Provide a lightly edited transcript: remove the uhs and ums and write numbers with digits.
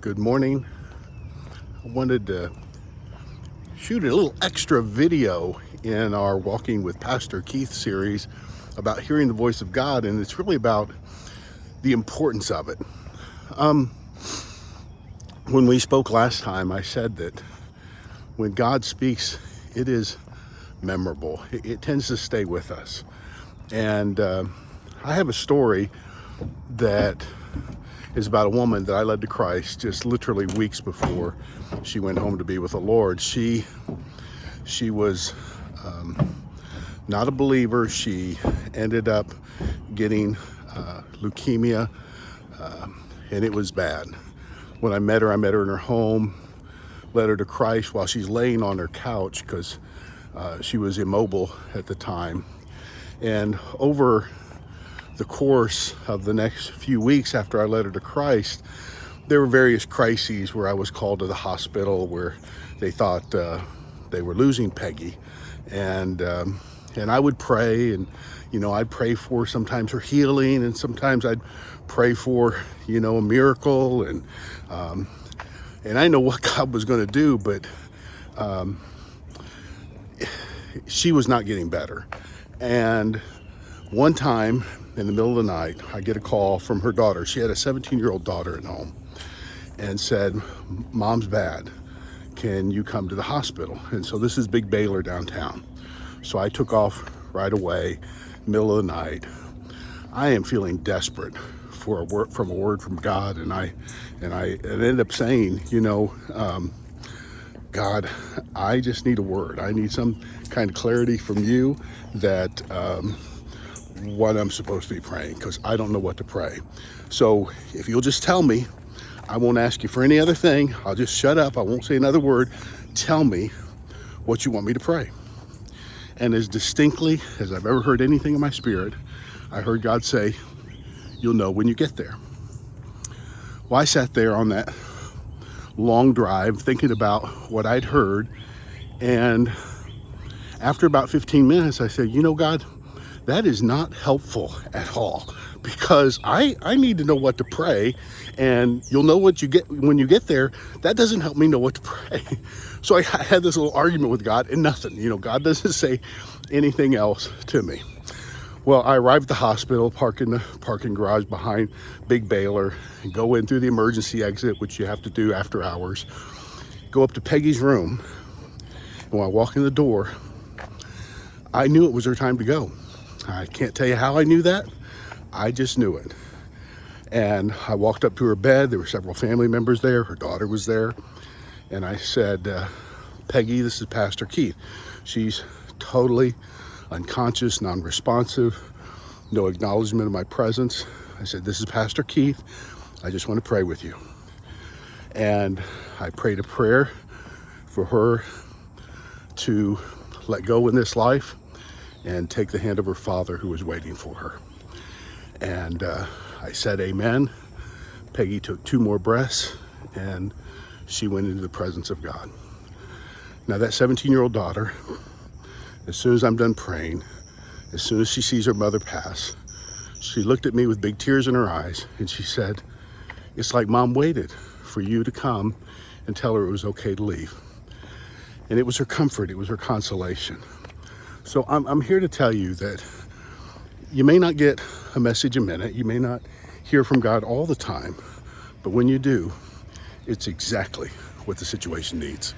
Good morning. I wanted to shoot a little extra video in our Walking with Pastor Keith series about hearing the voice of God, and it's really about the importance of it. When we spoke last time, I said that when God speaks, it is memorable. It tends to stay with us. And I have a story that is about a woman that I led to Christ just literally weeks before she went home to be with the Lord. She was not a believer. She ended up getting leukemia, and it was bad. When I met her in her home, led her to Christ while she's laying on her couch because she was immobile at the time. And over the course of the next few weeks after I led her to Christ, there were various crises where I was called to the hospital where they thought they were losing Peggy, and I would pray, and I'd pray for sometimes her healing, and sometimes I'd pray for a miracle, and I know what God was going to do, but she was not getting better. And one time in the middle of the night, I get a call from her daughter. She had a 17-year-old daughter at home, and said, "Mom's bad. Can you come to the hospital?" And so this is Big Baylor downtown. So I took off right away, middle of the night. I am feeling desperate for a word from God, and I ended up saying, God, I just need a word. I need some kind of clarity from you that what I'm supposed to be praying, because I don't know what to pray. So if you'll just tell me, I won't ask you for any other thing. I'll just shut up. I won't say another word. Tell me what you want me to pray. And as distinctly as I've ever heard anything in my spirit, I heard God say, "You'll know when you get there." Well, I sat there on that long drive thinking about what I'd heard. And after about 15 minutes, I said, God, that is not helpful at all, because I need to know what to pray, and you'll know what you get when you get there. That doesn't help me know what to pray. So I had this little argument with God, and nothing. God doesn't say anything else to me. Well, I arrived at the hospital, park in the parking garage behind Big Baylor, and go in through the emergency exit, which you have to do after hours. Go up to Peggy's room, and when I walk in the door, I knew it was her time to go. I can't tell you how I knew that. I just knew it. And I walked up to her bed. There were several family members there. Her daughter was there. And I said, "Peggy, this is Pastor Keith." She's totally unconscious, non-responsive, no acknowledgement of my presence. I said, "This is Pastor Keith. I just want to pray with you." And I prayed a prayer for her to let go in this life and take the hand of her father who was waiting for her. And I said amen. Peggy took 2 more breaths, and she went into the presence of God. Now that 17-year-old daughter, as soon as I'm done praying, as soon as she sees her mother pass, she looked at me with big tears in her eyes, and she said, "It's like Mom waited for you to come and tell her it was okay to leave." And it was her comfort, it was her consolation. So I'm here to tell you that you may not get a message a minute, you may not hear from God all the time, but when you do, it's exactly what the situation needs.